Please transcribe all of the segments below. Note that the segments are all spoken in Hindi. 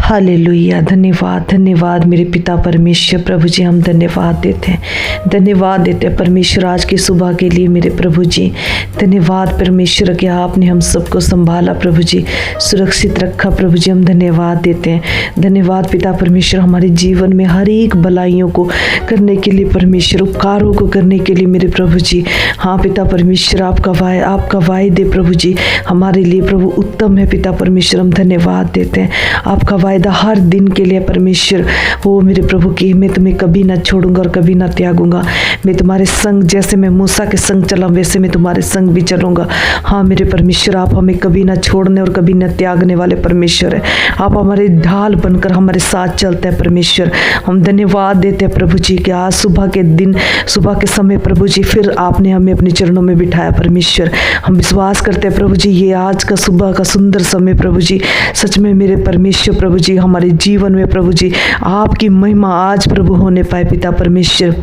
हालेलुया। धन्यवाद धन्यवाद मेरे पिता परमेश्वर। प्रभु जी हम धन्यवाद देते हैं परमेश्वर आज की सुबह के लिए मेरे प्रभु जी। धन्यवाद परमेश्वर कि आपने हम सबको संभाला प्रभु जी, सुरक्षित रखा प्रभु जी। हम धन्यवाद देते हैं। धन्यवाद पिता परमेश्वर हमारे जीवन में हर एक भलाइयों को करने के लिए परमेश्वर, उपकारों को करने के लिए मेरे प्रभु जी। हाँ पिता परमेश्वर आपका वायदे प्रभु जी हमारे लिए प्रभु उत्तम है पिता परमेश्वर। हम धन्यवाद देते हैं। आपका वायदा हर दिन के लिए परमेश्वर हो मेरे प्रभु कि मैं तुम्हें कभी ना छोड़ूंगा और कभी ना त्यागूंगा। मैं तुम्हारे संग, जैसे मैं मूसा के संग चला वैसे मैं तुम्हारे संग भी चलूंगा। हाँ मेरे परमेश्वर आप हमें कभी ना छोड़ने और कभी ना त्यागने वाले परमेश्वर है। आप हमारे ढाल बनकर हमारे साथ चलते हैं परमेश्वर। हम धन्यवाद देते हैं प्रभु जी कि आज सुबह के समय प्रभु जी फिर आपने हमें अपने चरणों में बिठाया परमेश्वर। हम विश्वास करते हैं प्रभु जी ये आज का सुबह का सुंदर समय प्रभु जी सच में मेरे परमेश्वर प्रभु जी हमारे जीवन में प्रभु जी आपकी महिमा आज प्रभु होने पाए पिता परमेश्वर।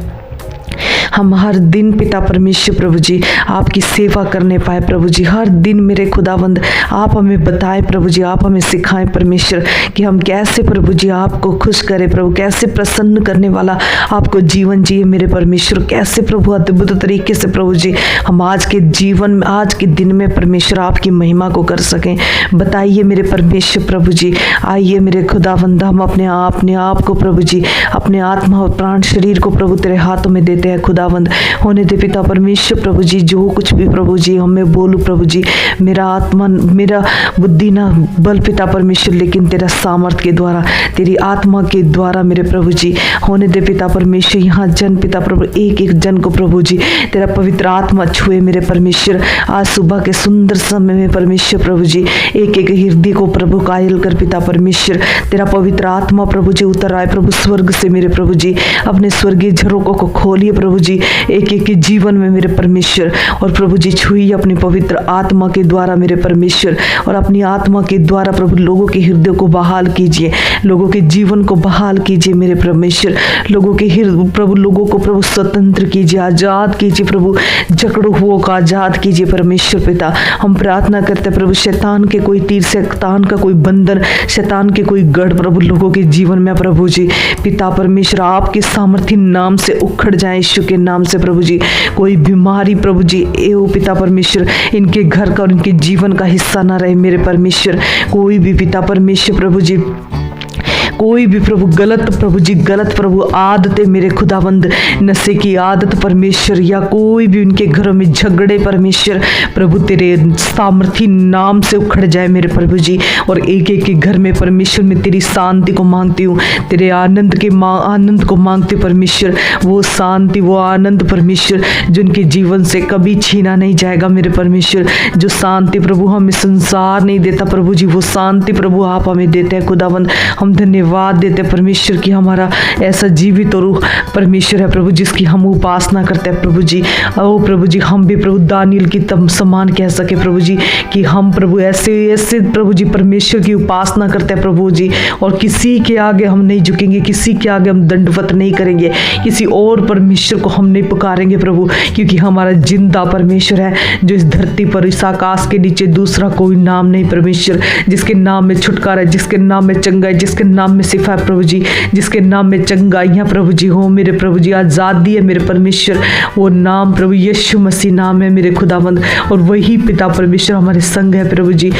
हम हर दिन पिता परमेश्वर प्रभु जी आपकी सेवा करने पाए प्रभु जी। हर दिन मेरे खुदावंद आप हमें बताएं प्रभु जी, आप हमें सिखाएं परमेश्वर कि हम कैसे प्रभु जी आपको खुश करें प्रभु, कैसे प्रसन्न करने वाला आपको जीवन जिए मेरे परमेश्वर। कैसे प्रभु अद्भुत तरीके से प्रभु जी हम आज के जीवन में, आज के दिन में परमेश्वर आपकी महिमा को कर सकें। बताइए मेरे परमेश्वर प्रभु जी। आइए मेरे खुदावंद हम अपने आप को प्रभु जी, अपने आत्मा और प्राण शरीर को प्रभु तेरे हाथों में देते हैं खुदावंद। होने दे पिता परमेश्वर प्रभु जी जो कुछ भी प्रभु जी हमें बोलूं प्रभु जी, मेरा आत्मा मेरा बुद्धि ना बल पिता परमेश्वर, लेकिन तेरा सामर्थ के द्वारा, तेरी आत्मा के द्वारा मेरे प्रभु जी होने दे पिता परमेश्वर। यहाँ जन पिता प्रभु एक एक जन को प्रभु जी तेरा पवित्र आत्मा छुए मेरे परमेश्वर। आज सुबह के सुंदर समय में परमेश्वर प्रभु जी एक एक हृदय को प्रभु कायल कर पिता परमेश्वर तेरा पवित्र आत्मा प्रभु जी उतर आए प्रभु स्वर्ग से मेरे प्रभु जी। अपने स्वर्गीय झरोकों को खोलिए प्रभु जी एक एक के जीवन में मेरे परमेश्वर, और प्रभु जी छुइए अपनी पवित्र आत्मा के द्वारा मेरे परमेश्वर, और अपनी आत्मा के द्वारा प्रभु लोगों के हृदय को बहाल कीजिए, लोगों के जीवन को बहाल कीजिए मेरे परमेश्वर। लोगों के प्रभु लोगों को प्रभु स्वतंत्र कीजिए, आजाद कीजिए प्रभु, जकड़ो हुओं का आजाद कीजिए परमेश्वर पिता। हम प्रार्थना करते हैं प्रभु शैतान के कोई तीर, शैतान का कोई बंधन, शैतान के कोई गढ़ प्रभु लोगों के जीवन में प्रभु जी पिता परमेश्वर आपके सामर्थी नाम से उखड़ जाए, यीशु के नाम से प्रभु जी। कोई बीमारी प्रभु जी एवं पिता परमेश्वर इनके घर का और इनके जीवन का हिस्सा ना रहे मेरे परमेश्वर। कोई भी पिता परमेश्वर प्रभु जी, कोई भी प्रभु गलत प्रभु आदतें मेरे खुदावंद, नशे की आदत परमेश्वर, या कोई भी उनके घरों में झगड़े परमेश्वर प्रभु तेरे सामर्थी नाम से उखड़ जाए मेरे प्रभु जी। और एक एक के घर में परमेश्वर मैं तेरी शांति को मांगती हूँ, तेरे आनंद को मांगती हूँ परमेश्वर। वो शांति, वो आनंद परमेश्वर जो उनके जीवन से कभी छीना नहीं जाएगा मेरे परमेश्वर। जो शांति प्रभु हमें संसार नहीं देता प्रभु जी, वो शांति प्रभु आप हमें देते हैं खुदावंद। हम धन्यवाद देते परमेश्वर कि हमारा ऐसा जीवित और परमेश्वर है प्रभु जिसकी हम उपासना करते हैं प्रभु जी। ओ प्रभु जी हम भी प्रभु दानियल की समान कह सके प्रभु जी कि हम प्रभु ऐसे प्रभु जी परमेश्वर की उपासना करते हैं प्रभु जी, और किसी के आगे हम नहीं झुकेंगे, किसी के आगे हम दंडवत नहीं करेंगे, किसी और परमेश्वर को हम नहीं पुकारेंगे प्रभु, क्योंकि हमारा जिंदा परमेश्वर है जो इस धरती पर, इस आकाश के नीचे दूसरा कोई नाम नहीं परमेश्वर, जिसके नाम में छुटकारा है, जिसके नाम में चंगाई, जिसके नाम में सिफा है प्रभु जी, जिसके नाम में चंगाइयाँ प्रभु जी हो मेरे प्रभु जी, आजादी है मेरे परमेश्वर। वो नाम प्रभु यीशु मसीह नाम है मेरे खुदावंद, और वही पिता परमेश्वर हमारे संग है प्रभु जी।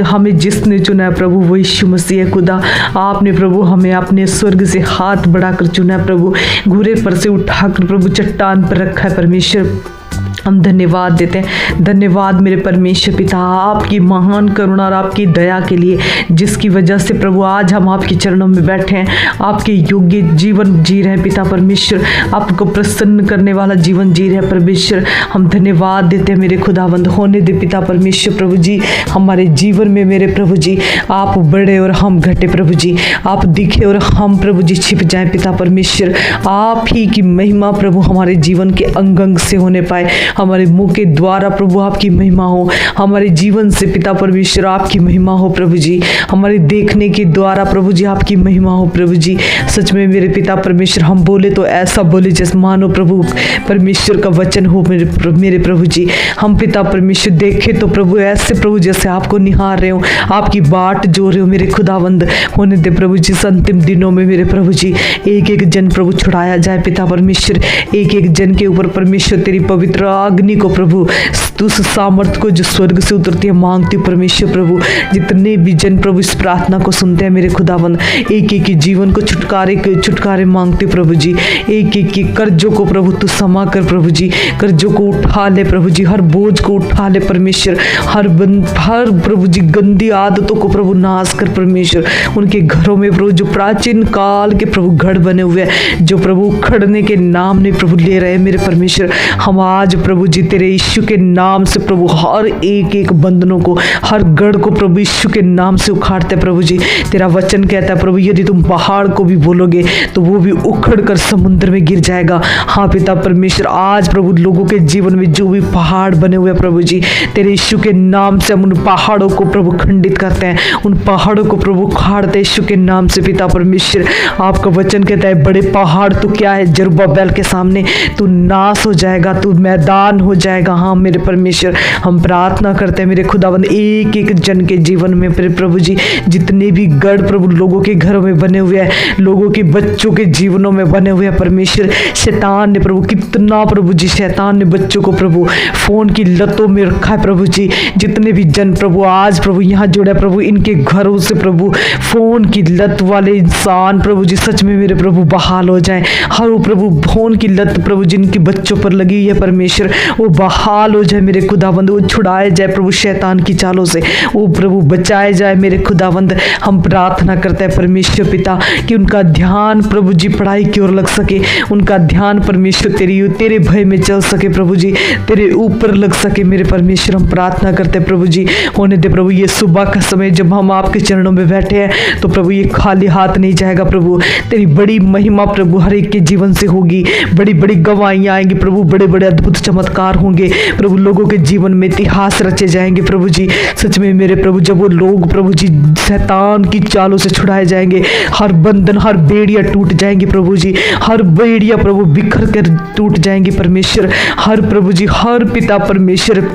हमें जिसने चुना है प्रभु वो यीशु मसीह है खुदा। आपने प्रभु हमें अपने स्वर्ग से हाथ बढ़ाकर चुना है प्रभु, घूरे पर से उठाकर प्रभु चट्टान पर रखा है परमेश्वर। हम धन्यवाद देते हैं। धन्यवाद मेरे परमेश्वर पिता आपकी महान करुणा और आपकी दया के लिए, जिसकी वजह से प्रभु आज हम आपके चरणों में बैठे हैं, आपके योग्य जीवन जी रहे हैं पिता परमेश्वर, आपको प्रसन्न करने वाला जीवन जी रहे हैं परमेश्वर। हम धन्यवाद देते हैं मेरे खुदावंद। होने दे पिता परमेश्वर प्रभु जी हमारे जीवन में मेरे प्रभु जी, आप बड़े और हम घटे प्रभु जी, आप दिखे और हम प्रभु जी छिप जाए पिता परमेश्वर। आप ही की महिमा प्रभु हमारे जीवन के अंग अंग से होने पाए। हमारे मुंह के द्वारा प्रभु आपकी महिमा हो, हमारे जीवन से पिता परमेश्वर आपकी महिमा हो प्रभु जी, हमारे देखने के द्वारा प्रभु जी आपकी महिमा हो प्रभु जी। सच में मेरे पिता परमेश्वर हम बोले तो ऐसा बोले जैसे मानो प्रभु परमेश्वर का वचन हो मेरे प्रभु जी। हम पिता परमेश्वर देखे तो प्रभु ऐसे प्रभु जैसे आपको निहार रहे हो, आपकी बाट जो रहे हो मेरे खुदावंद। होने दे प्रभु जी अंतिम दिनों में मेरे प्रभु जी एक एक जन प्रभु छुड़ाया जाए पिता परमेश्वर, एक एक जन के ऊपर परमेश्वर तेरी पवित्र अग्नि को प्रभु, उस सामर्थ को जो स्वर्ग से उतरती है मांगती परमेश्वर प्रभु। जितने भी जन प्रभु इस प्रार्थना को सुनते हैं मेरे खुदावंद, एक एक जीवन को छुटकारे मांगते प्रभु जी। एक एक कर्जों को प्रभु तू समा कर प्रभु जी, कर्जों को उठा ले प्रभु जी, हर बोझ को उठा ले परमेश्वर, हर प्रभु जी गंदी आदतों को प्रभु नाश कर परमेश्वर। उनके घरों में प्रभु जो प्राचीन काल के प्रभु गढ़ बने हुए हैं, जो प्रभु उखड़ने के नाम ने प्रभु ले रहे मेरे परमेश्वर, हम आज प्रभु जी तेरे यीशु के नाम से प्रभु हर एक एक बंधनों को, हर गढ़ को प्रभु यीशु के नाम से उखाड़ते प्रभु जी। तेरा वचन कहता है प्रभु यदि तुम पहाड़ को भी बोलोगे तो वो भी उखड़ कर समुद्र में गिर जाएगा। हाँ पिता परमेश्वर, आज प्रभु लोगों के जीवन में जो भी पहाड़ बने हुए प्रभु जी, तेरे यीशु के नाम से हम उन पहाड़ों को प्रभु खंडित करते हैं, उन पहाड़ों को प्रभु उखाड़ते यीशु के नाम से पिता परमेश्वर। आपका वचन कहता है बड़े पहाड़ तो क्या है जरुब्बाबेल के सामने, तू नाश हो जाएगा, तू मैदान हो जाएगा। हाँ मेरे परमेश्वर, हम प्रार्थना करते हैं मेरे खुदावंद एक एक जन के जीवन में प्रभु जी, जितने भी गढ़ प्रभु लोगों के घरों में बने हुए हैं, लोगों के बच्चों के जीवनों में बने हुए हैं परमेश्वर। शैतान ने प्रभु कितना प्रभु जी, शैतान ने बच्चों को प्रभु फोन की लतों में रखा है प्रभु जी। जितने भी जन प्रभु आज प्रभु यहाँ जुड़े प्रभु, इनके घरों से प्रभु फोन की लत वाले इंसान प्रभु जी सच में मेरे प्रभु बहाल हो जाए। हर वो प्रभु फोन की लत प्रभु जिनके बच्चों पर लगी है परमेश्वर, वो बहाल हो जाए मेरे खुदावंद, वो छुड़ाए जाए प्रभु शैतान की चालों से, वो प्रभु बचाए जाए मेरे खुदावंद। हम प्रार्थना करते हैं परमेश्वर पिता कि उनका ध्यान प्रभु जी पढ़ाई की ओर लग सके, उनका ध्यान परमेश्वर तेरे भय में चल सके प्रभु जी, तेरे ऊपर लग सके मेरे परमेश्वर। हम प्रार्थना करते हैं प्रभु जी, होने दे प्रभु ये सुबह का समय जब हम आपके चरणों में बैठे हैं तो प्रभु ये खाली हाथ नहीं जाएगा प्रभु, तेरी बड़ी महिमा प्रभु हर एक के जीवन से होगी, बड़ी बड़ी गवाहियां आएंगी प्रभु, बड़े बड़े अद्भुत चमत्कार होंगे प्रभु, लोगों के जीवन में इतिहास रचे जाएंगे प्रभु जी। सच में मेरे प्रभु जब वो लोग प्रभु जी शैतान की चालों से छुड़ाए जाएंगे, हर बंधन हर बेड़ियां टूट जाएंगी प्रभु जी, हर बेड़ियां प्रभु बिखर कर टूट जाएंगी परमेश्वर। हर प्रभु जी हर पिता परमेश्वर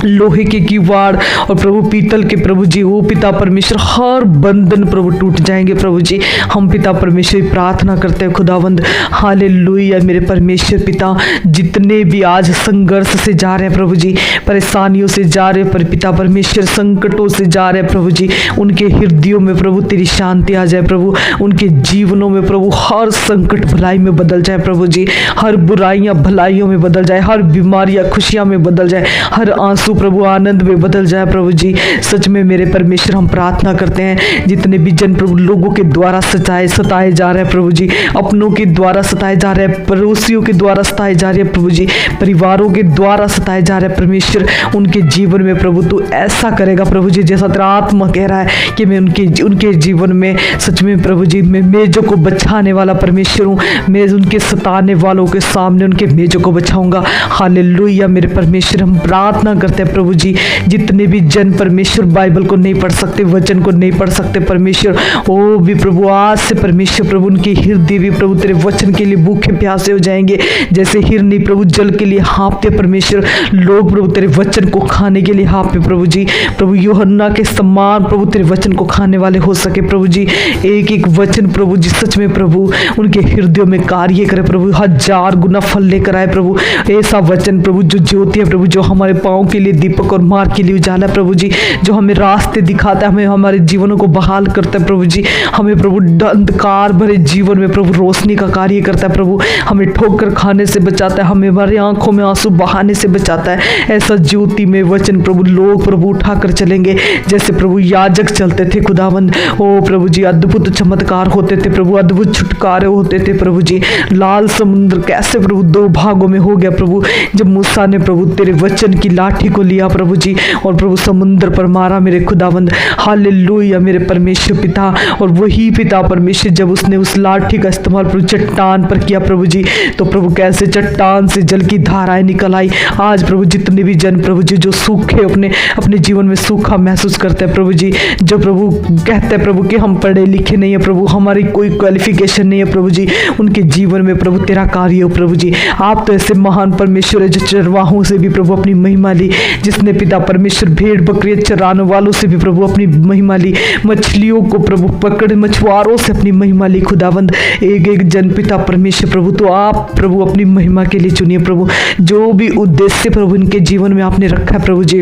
लोहे के किवाड़ और प्रभु पीतल के प्रभु जी वो पिता परमेश्वर हर बंधन प्रभु टूट जाएंगे प्रभु जी। हम पिता परमेश्वर प्रार्थना करते हैं खुदावंद, हालेलुया मेरे परमेश्वर पिता, जितने भी आज संघर्ष से जा रहे हैं प्रभु जी, परेशानियों से जा रहे पर पिता परमेश्वर, संकटों से जा रहे हैं प्रभु जी, उनके हृदयों में प्रभु तेरी शांति आ जाए प्रभु, उनके जीवनों में प्रभु हर संकट भलाई में बदल जाए प्रभु जी, हर बुराइयां भलाइयों में बदल जाए, हर बीमारियां खुशियां में बदल जाए, हर आंसू प्रभु आनंद में बदल जाए प्रभु जी। सच में मेरे परमेश्वर हम प्रार्थना करते हैं जितने भी जन प्रभु लोगों के द्वारा सताए जा रहे हैं प्रभु जी, अपनों के द्वारा सताए जा रहे हैं, पड़ोसियों के द्वारा सताए जा रहे हैं प्रभु जी, परिवारों के द्वारा सताए जा रहे हैं परमेश्वर, उनके जीवन में प्रभु तू ऐसा करेगा प्रभु जी जैसा तेरा आत्मा कह रहा है कि मैं उनके जीवन में सच में प्रभु जी मैं मेजों को बचाने वाला परमेश्वर हूँ, मैं उनके सताने वालों के सामने उनके मेजों को बचाऊंगा। हालेलुया मेरे परमेश्वर, हम प्रार्थना करते हैं प्रभु जी, जितने भी जन परमेश्वर बाइबल को नहीं पढ़ सकते, वचन को नहीं पढ़ सकते परमेश्वर, वो भी प्रभु आज से परमेश्वर प्रभु उनके हृदय भी प्रभु तेरे वचन के लिए भूखे प्यासे हो जाएंगे, जैसे हिरनी प्रभु जल के लिए हाँफते परमेश्वर, लोग प्रभु तेरे वचन को खाने के लिए हाँफे प्रभु जी, प्रभु यूहन्ना के समान प्रभु तेरे वचन को खाने वाले हो सके प्रभु जी। एक एक वचन प्रभु जी सच में प्रभु उनके हृदयों में कार्य करे प्रभु, 1000 गुना फल लेकर आए प्रभु, ऐसा वचन प्रभु जो ज्योति है प्रभु, जो हमारे पाँव के लिए दीपक और मार्ग के लिए उजाला प्रभु जी, जो हमें रास्ते दिखाता है, हमें हमारे जीवनों को बहाल करता है प्रभु जी, हमें प्रभु अंधकार भरे जीवन में प्रभु रोशनी का कार्य करता है प्रभु, हमें ठोकर खाने से बचाता है, हमें हमारी आंखों में आंसू बहाने से बचाता है। ऐसा ज्योति में वचन प्रभु लोग प्रभु उठाकर चलेंगे जैसे प्रभु याजक चलते थे खुदावंद, ओ प्रभु जी अद्भुत चमत्कार होते थे प्रभु, अद्भुत छुटकारे होते थे प्रभु जी। लाल समुद्र कैसे प्रभु 2 भागों में हो गया प्रभु, जब मूसा ने प्रभु तेरे वचन की लाठी को लिया प्रभु जी और प्रभु समुद्र पर मारा मेरे खुदावंद। हालेलुया मेरे परमेश्वर पिता। और वही पिता परमेश्वर जब उसने उस लाठी का इस्तेमाल प्रभु चट्टान पर किया प्रभु जी, तो प्रभु कैसे चट्टान से जल की धाराएं निकल आई। आज प्रभु जितने भी जन प्रभु जी जो सूखे अपने जीवन में सूखा महसूस करते हैं प्रभु जी, जो प्रभु कहते हैं प्रभु कि हम पढ़े लिखे नहीं है प्रभु, हमारी कोई क्वालिफिकेशन नहीं है प्रभु जी, उनके जीवन में प्रभु तेरा कार्य हो प्रभु जी। आप तो ऐसे महान परमेश्वर है जो चरवाहों से भी प्रभु अपनी महिमा ली, जिसने पिता परमेश्वर भेड़ बकरी चराने वालों से भी प्रभु अपनी महिमा ली, मछलियों को प्रभु पकड़े मछुआरों से अपनी महिमा ली खुदावंद। एक एक जन पिता परमेश्वर प्रभु तो आप प्रभु अपनी महिमा के लिए चुनिए प्रभु। जो भी उद्देश्य प्रभु इनके जीवन में आपने रखा है प्रभु जी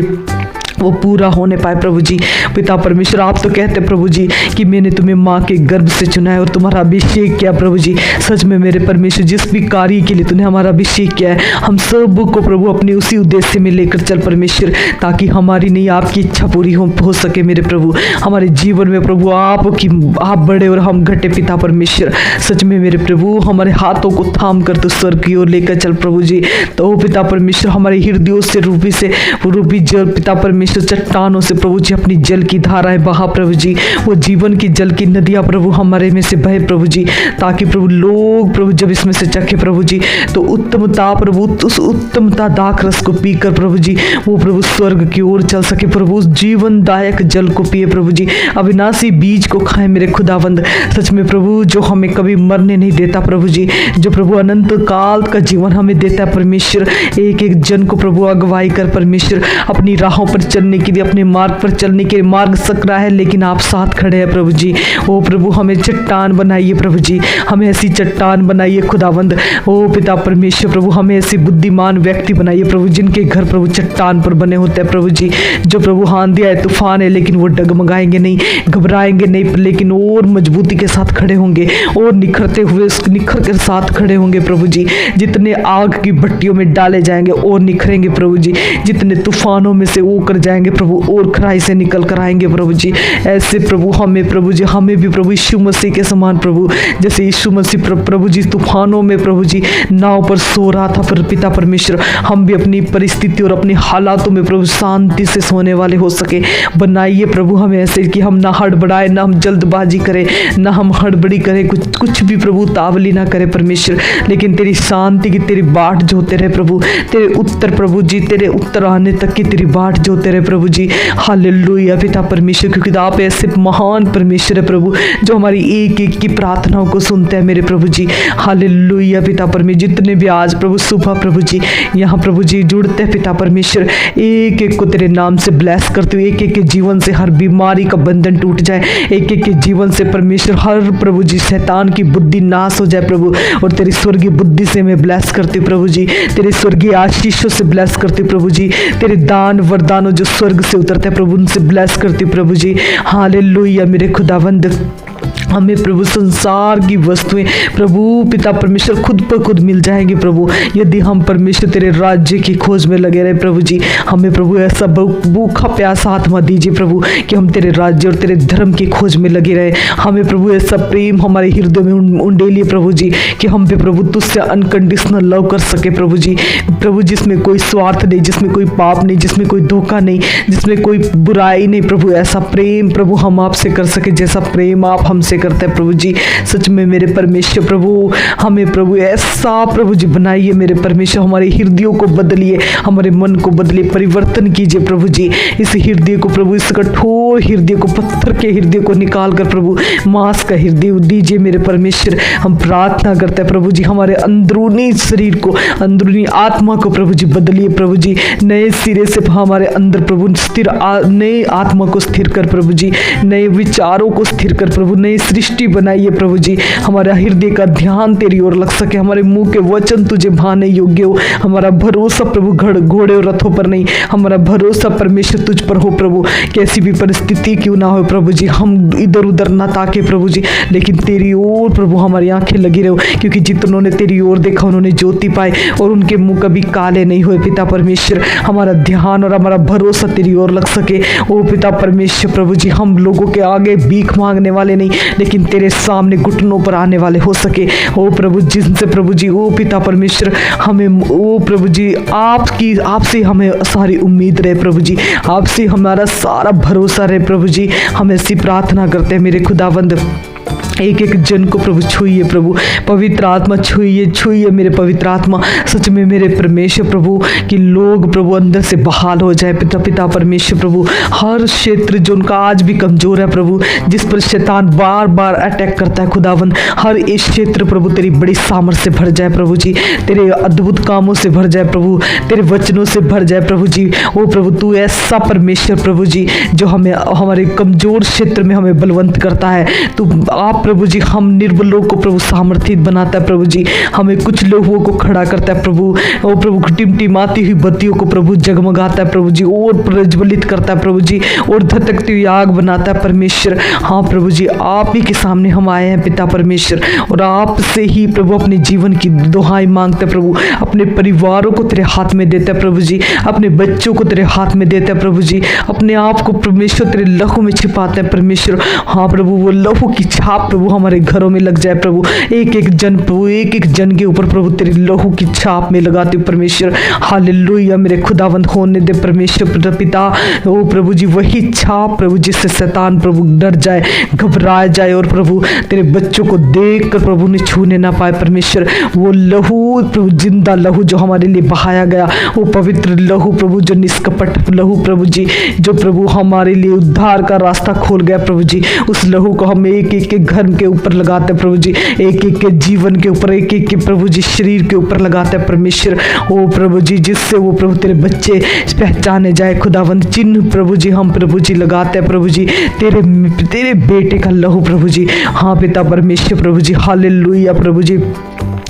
वो पूरा होने पाए प्रभु जी। पिता परमेश्वर आप तो कहते प्रभु जी कि मैंने तुम्हें माँ के गर्भ से चुना है और तुम्हारा अभिषेक किया प्रभु जी। सच में मेरे परमेश्वर जिस भी कार्य के लिए तूने हमारा अभिषेक किया है, हम सब को प्रभु अपने उसी उद्देश्य में लेकर चल परमेश्वर, ताकि हमारी नहीं आपकी इच्छा पूरी हो सके मेरे प्रभु। हमारे जीवन में प्रभु आप बड़े और हम घटे पिता परमेश्वर। सच में मेरे प्रभु हमारे हाथों को थाम कर तो स्वर्ग की ओर लेकर चल प्रभु जी। तो पिता परमेश्वर हमारे हृदयों से रूपी जल पिता परमेश्वर चट्टानों से प्रभु जी अपनी जल की धाराएं बहा प्रभु जी। वो जीवन की जल की नदियां प्रभु हमारे में से बहे प्रभु जी, ताकि प्रभु लोग प्रभु जब इसमें से चखे प्रभु जी तो उत्तमता प्रभु उस उत्तमता दाख रस को पीकर प्रभु जी वो प्रभु स्वर्ग की ओर चल सके प्रभु। उस जीवनदायक जल को पिए प्रभु जी, अविनाशी बीज को खाए मेरे खुदावंद। सच में प्रभु जो हमें कभी मरने नहीं देता प्रभु जी, जो प्रभु अनंत काल का जीवन हमें देता है परमेश्वर। एक एक जन को प्रभु अगुवाई कर परमेश्वर अपनी राहों पर चलने के लिए, अपने मार्ग पर चलने के लिए। मार्ग सकरा है लेकिन आप साथ खड़े हैं प्रभु जी। ओ प्रभु हमें चट्टान बनाइए प्रभु जी, हमें ऐसी चट्टान बनाइए खुदावंद। ओ पिता परमेश्वर प्रभु हमें ऐसे बुद्धिमान व्यक्ति बनाइए प्रभु जिनके घर प्रभु चट्टान पर बने होते हैं प्रभु जी। जो प्रभु आंधी आए तूफान है लेकिन वो डगमगाएंगे नहीं, घबराएंगे नहीं, लेकिन और मजबूती के साथ खड़े होंगे और निखर के साथ खड़े होंगे प्रभु जी। जितने आग की भट्टियों में डाले जाएंगे और निखरेंगे प्रभु जी, जितने तूफानों में से होकर जाएंगे प्रभु और खराई से निकल कर आएंगे प्रभु जी। ऐसे प्रभु हमें प्रभु जी, हमें भी प्रभु यीशु मसीह के समान प्रभु, जैसे यीशु मसीह प्रभु जी तूफानों में प्रभु जी नाव पर सो रहा था पर पिता परमेश्वर, हम भी अपनी परिस्थिति और अपने हालातों में प्रभु शांति से सोने वाले हो सके। बनाइए प्रभु हमें ऐसे कि हम ना हड़बड़ाए, ना हम जल्दबाजी करें, ना हम हड़बड़ी करें, कुछ भी प्रभु तावली ना करें परमेश्वर, लेकिन तेरी शांति की तेरी बाट जोते रहे प्रभु। तेरे उत्तर प्रभु जी, तेरे उत्तर आने तक की तेरी बाट जोते रहे प्रभु जी। हालेलुया पिता परमेश्वर, क्योंकि आप ऐसे महान परमेश्वर है प्रभु जो हमारी एक एक की प्रार्थनाओं को सुनते हैं मेरे प्रभु जी। हालेलुया पिता परमेश्वर, जितने भी आज प्रभु सुबह प्रभु जी यहाँ प्रभु जी जुड़ते हैं पिता परमेश्वर, एक एक को तेरे नाम से ब्लेस करते हुए, एक एक के जीवन से हर बीमारी का बंधन टूट जाए, एक एक के जीवन से परमेश्वर हर प्रभु जी शैतान की बुद्धि नाश हो जाए प्रभु। और तेरी स्वर्गीय बुद्धि से मैं ब्लेस करती हूँ प्रभु जी, तेरे स्वर्गीय आशीषों से ब्लेस करती हूँ प्रभु जी, तेरे दान वरदानों जो स्वर्ग से उतरते हैं प्रभु उनसे ब्लेस करती हूँ प्रभु जी। हालेलुया मेरे खुदावंद, हमें प्रभु संसार की वस्तुएं प्रभु पिता परमेश्वर खुद पर खुद मिल जाएंगे प्रभु, यदि हम परमेश्वर तेरे राज्य की खोज में लगे रहे प्रभु जी। हमें प्रभु ऐसा भूखा प्यासा आत्मा दीजिए प्रभु कि हम तेरे राज्य और तेरे धर्म की खोज में लगे रहे। हमें प्रभु ऐसा प्रेम हमारे हृदय में उंडेलिए प्रभु जी कि हम भी प्रभु तुझसे अनकंडीशनल लव कर सके प्रभु जी। प्रभु जिसमें कोई स्वार्थ नहीं, जिसमें कोई पाप नहीं, जिसमें कोई धोखा नहीं, जिसमें कोई बुराई नहीं प्रभु, ऐसा प्रेम प्रभु हम आपसे कर सके जैसा प्रेम आप हमसे करते हैं प्रभु जी। सच में मेरे परमेश्वर प्रभु हमें प्रभु ऐसा प्रभु जी बनाइए मेरे परमेश्वर, हमारे हृदयों को बदलिए, हमारे मन को बदलिए, परिवर्तन कीजिए प्रभु जी। इस हृदय को प्रभु, इस कठोर हृदय को, पत्थर के हृदय को निकाल कर प्रभु मांस का हृदय दीजिए मेरे परमेश्वर। हम प्रार्थना करते हैं प्रभु जी, हमारे अंदरूनी शरीर को, अंदरूनी आत्मा को प्रभु जी बदलिए प्रभु जी। नए सिरे से हमारे अंदर प्रभु स्थिर नए आत्मा को स्थिर कर प्रभु जी, नए विचारों को स्थिर कर प्रभु, नई सृष्टि बनाइए प्रभु जी। हमारा हृदय का ध्यान तेरी ओर लग सके, हमारे मुंह के वचन तुझे भाने योग्य हो। हमारा भरोसा प्रभु घोड़े और रथों पर नहीं, हमारा भरोसा परमेश्वर तुझ पर हो प्रभु। कैसी भी परिस्थिति क्यों ना हो प्रभु जी, हम इधर उधर ना ताके प्रभु जी, लेकिन तेरी ओर प्रभु हमारी आंखें लगी रहो, क्योंकि जितनों ने तेरी ओर देखा उन्होंने ज्योति पाई और उनके मुंह कभी काले नहीं हुए पिता परमेश्वर। हमारा ध्यान और हमारा भरोसा तेरी ओर लग सके ओ पिता परमेश्वर प्रभु जी। हम लोगों के आगे भीख मांगने वाले नहीं, लेकिन तेरे सामने घुटनों पर आने वाले हो सके। ओ प्रभु, जिनसे प्रभु जी ओ पिता परमेश्वर हमें ओ प्रभु जी आपसे हमें सारी उम्मीद रहे प्रभु जी, आपसे हमारा सारा भरोसा रहे प्रभु जी। हम ऐसी प्रार्थना करते हैं मेरे खुदावंद, एक एक जन को प्रभु छूइए प्रभु, पवित्र आत्मा छूइए मेरे पवित्र आत्मा। सच में मेरे परमेश्वर प्रभु कि लोग प्रभु अंदर से बहाल हो जाए पिता परमेश्वर प्रभु। हर क्षेत्र जो उनका आज भी कमजोर है प्रभु, जिस पर शैतान बार बार अटैक करता है खुदावन, हर इस क्षेत्र प्रभु तेरी बड़ी सामर्थ से भर जाए प्रभु जी, तेरे अद्भुत कामों से भर जाए प्रभु, तेरे वचनों से भर जाए प्रभु जी। ओ प्रभु तू ऐसा परमेश्वर प्रभु जी जो हमें हमारे कमजोर क्षेत्र में हमें बलवंत करता है। तू आप प्रभु जी हम निर्बलों को प्रभु सामर्थित बनाता है प्रभु जी, हमें कुछ लोगों को खड़ा करता है प्रभु। ओ प्रभु टिमटिमाती हुई बत्तियों को प्रभु जगमगाता है प्रभु जी, और प्रज्वलित करता है प्रभु जी, और धधकती हुई आग बनाता है परमेश्वर। हाँ प्रभु जी, आप ही के सामने हम आए हैं पिता परमेश्वर, और आपसे ही प्रभु अपने जीवन की दुहाई मांगते हैं प्रभु, अपने परिवारों को तेरे हाथ में देता है प्रभु जी, अपने बच्चों को तेरे हाथ में देता है प्रभु जी, अपने आप को परमेश्वर तेरे लहू में छिपाते हैं परमेश्वर। हाँ प्रभु, वो लहू की छाप प्रभु हमारे घरों में लग जाए प्रभु, एक एक जन प्रभु, एक एक जन के ऊपर प्रभु तेरी लहू की छाप में लगाते हो परमेश्वर। हालेलुया मेरे खुदावंद होने दे परमेश्वर पिता। ओ प्रभु जी वही छाप प्रभु जिससे शैतान प्रभु डर जाए, घबरा जाए, और प्रभु तेरे बच्चों को देख कर प्रभु ने छूने ना पाए परमेश्वर। वो लहू प्रभु, जिंदा लहू जो हमारे लिए बहाया गया, वो पवित्र लहू प्रभु, जो निष्कपट लहू प्रभु जी, जो प्रभु हमारे लिए उद्धार का रास्ता खोल गया प्रभु जी, उस लहू को हम एक एक के घर के ऊपर लगाते हैं प्रभु जी, एक एक के जीवन के ऊपर, एक एक के प्रभु जी शरीर के ऊपर लगाते हैं परमेश्वर। ओ प्रभु जी जिससे वो प्रभु तेरे बच्चे पहचाने जाए खुदावंद, चिन्ह प्रभु जी हम प्रभु जी लगाते हैं प्रभु जी, तेरे बेटे का लहू प्रभु जी। हाँ पिता परमेश्वर प्रभु जी, हालेलुया प्रभु जी।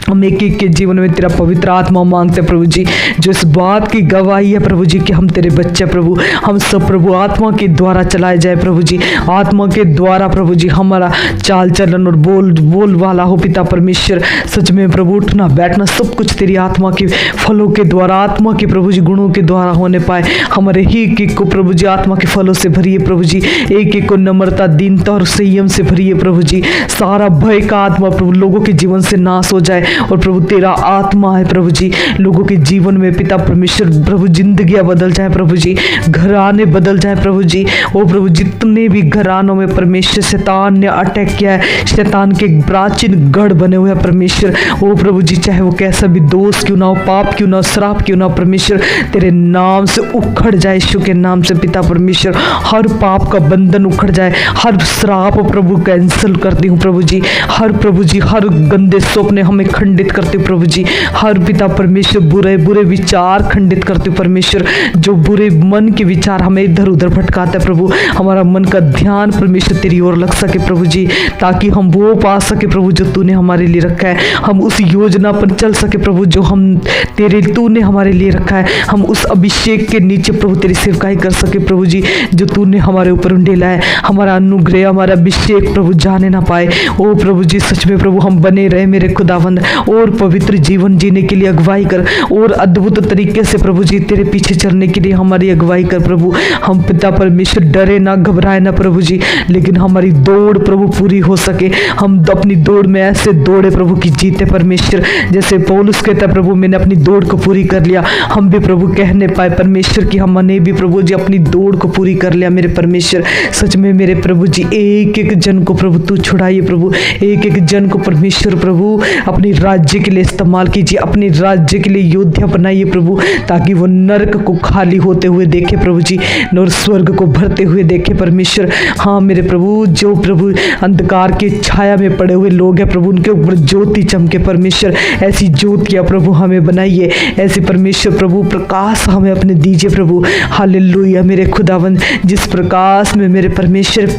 हम एक एक के जीवन में तेरा पवित्र आत्मा मांगते प्रभु जी, जो इस बात की गवाही है प्रभु जी कि हम तेरे बच्चे प्रभु, हम सब प्रभु आत्मा के द्वारा चलाए जाए प्रभु जी, आत्मा के द्वारा प्रभु जी हमारा चाल चलन और बोल वाला हो पिता परमेश्वर। सच में प्रभु उठना बैठना सब कुछ तेरी आत्मा के फलों के द्वारा, आत्मा के प्रभु जी गुणों के द्वारा होने पाए। हमारे ही एक को प्रभु जी आत्मा के फलों से भरिए प्रभु जी, एक एक को नम्रता, दीनता और संयम से भरिए प्रभु जी। सारा भय का आत्मा प्रभु लोगों के जीवन से नाश हो जाए, और प्रभु तेरा आत्मा है प्रभु जी लोगों के जीवन में पिता परमेश्वर प्रभु, जिंदगियां बदल जाए प्रभु जी, घराने बदल जाए प्रभु जी। ओ प्रभु जितने भी घरानों में परमेश्वर शैतान ने अटैक किया है, शैतान के प्राचीन गढ़ बने हुए हैं परमेश्वर, ओ प्रभु जी चाहे वो कैसा भी दोष क्यों ना हो, पाप क्यों ना हो, श्राप क्यों ना हो परमेश्वर, तेरे नाम से उखड़ जाए, यीशु के नाम से पिता परमेश्वर। हर पाप का बंधन उखड़ जाए, हर श्राप प्रभु कैंसिल करती हूँ प्रभु जी, हर प्रभु जी हर गंदे सपने हमें खंडित करते प्रभु जी, हर पिता परमेश्वर बुरे विचार खंडित करते परमेश्वर, जो बुरे मन के विचार हमें इधर उधर भटकाते प्रभु, हमारा मन का ध्यान परमेश्वर तेरी ओर लग सके प्रभु जी, ताकि हम वो पा सके प्रभु जो तूने हमारे लिए रखा है, हम उस योजना पर चल सके प्रभु जो हम तूने हमारे लिए रखा है, हम उस अभिषेक के नीचे प्रभु तेरी सेवकाई कर सके प्रभु जी, जो तूने हमारे ऊपर उंडेला है। हमारा अनुग्रह, हमारा अभिषेक प्रभु जाने ना पाए। ओ प्रभु जी सच में प्रभु हम बने रहे मेरे खुदावंद, और पवित्र जीवन जीने के लिए अगुवाई कर, और अद्भुत तरीके से प्रभु जी तेरे पीछे चलने के लिए हमारी अगुवाई कर प्रभु। हम पिता परमेश्वर डरे ना, घबराए ना प्रभु जी, लेकिन हमारी दौड़ प्रभु पूरी हो सके। हम अपनी दौड़ में ऐसे दौड़े प्रभु की जीते परमेश्वर, जैसे पौलुस कहता प्रभु मैंने अपनी दौड़ को पूरी कर लिया। हम भी प्रभु कहने पाए परमेश्वर कि हमने भी प्रभु जी अपनी दौड़ को पूरी कर लिया मेरे परमेश्वर। सच में मेरे प्रभु जी एक एक जन को प्रभु तू छुड़ाइए प्रभु, एक एक जन को परमेश्वर प्रभु अपनी राज्य के लिए इस्तेमाल कीजिए, अपने राज्य के लिए योद्धा बनाइए प्रभु, ताकि वो नरक को खाली होते हुए देखे प्रभु जी, और स्वर्ग को भरते हुए देखे परमेश्वर। हाँ मेरे प्रभु, जो प्रभु अंधकार के छाया में पड़े हुए लोग हैं प्रभु, उनके ऊपर ज्योति चमके परमेश्वर। ऐसी ज्योतियाँ प्रभु हमें बनाइए, ऐसे परमेश्वर प्रभु प्रकाश हमें अपने दीजिए प्रभु। हालेलुया मेरे खुदावंद, जिस प्रकाश में मेरे परमेश्वर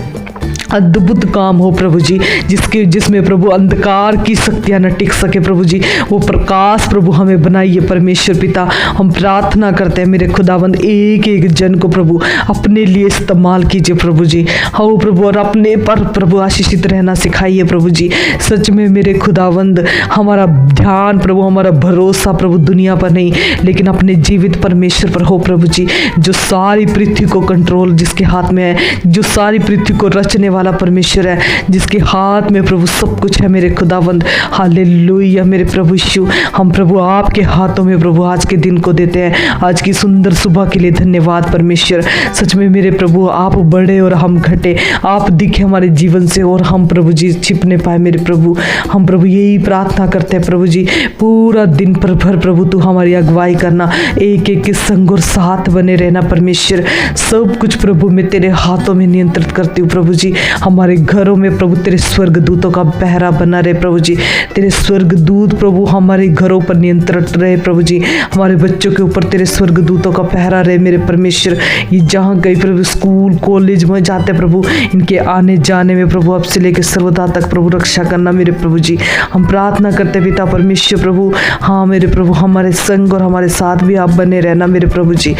अद्भुत काम हो प्रभु जी, जिसमें प्रभु अंधकार की शक्तियां न टिक सके प्रभु जी, वो प्रकाश प्रभु हमें बनाइए परमेश्वर पिता। हम प्रार्थना करते हैं मेरे खुदावंद, एक एक जन को प्रभु अपने लिए इस्तेमाल कीजिए प्रभु जी। हाँ प्रभु, और अपने पर प्रभु आशीषित रहना सिखाइए प्रभु जी। सच में मेरे खुदावंद, हमारा ध्यान प्रभु, हमारा भरोसा प्रभु दुनिया पर नहीं, लेकिन अपने जीवित परमेश्वर पर हो प्रभु जी, जो सारी पृथ्वी को कंट्रोल जिसके हाथ में है, जो सारी पृथ्वी को रचने वाला परमेश्वर है, जिसके हाथ में प्रभु सब कुछ है मेरे खुदावंद। हालेलुया मेरे प्रभु यीशु, हम प्रभु आपके हाथों में प्रभु आज के दिन को देते हैं, आज की सुंदर सुबह के लिए धन्यवाद परमेश्वर। सच में मेरे प्रभु आप बड़े और हम घटे, आप दिखे हमारे जीवन से और हम प्रभु जी छिपने पाए मेरे प्रभु। हम प्रभु यही प्रार्थना करते हैं प्रभु जी, पूरा दिन भर प्रभु तू हमारी अगुवाई करना, एक एक के संग और साथ बने रहना परमेश्वर। सब कुछ प्रभु मैं तेरे हाथों में नियंत्रित करती हूँ प्रभु जी। हमारे घरों में प्रभु तेरे स्वर्ग दूतों का पहरा बना रहे प्रभु जी, तेरे स्वर्ग दूत प्रभु हमारे घरों पर नियंत्रित रहे प्रभु जी। हमारे बच्चों के ऊपर तेरे स्वर्ग दूतों का पहरा रहे मेरे परमेश्वर। ये जहाँ गई प्रभु स्कूल कॉलेज में जाते प्रभु, इनके आने जाने में प्रभु अब से लेकर सर्वदा तक प्रभु रक्षा करना मेरे प्रभु जी। हम प्रार्थना करते पिता परमेश्वर प्रभु, हाँ मेरे प्रभु हमारे संग और हमारे साथ भी आप बने रहना मेरे प्रभु जी।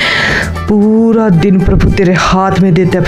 पूरा दिन प्रभु तेरे हाथ में देते हैं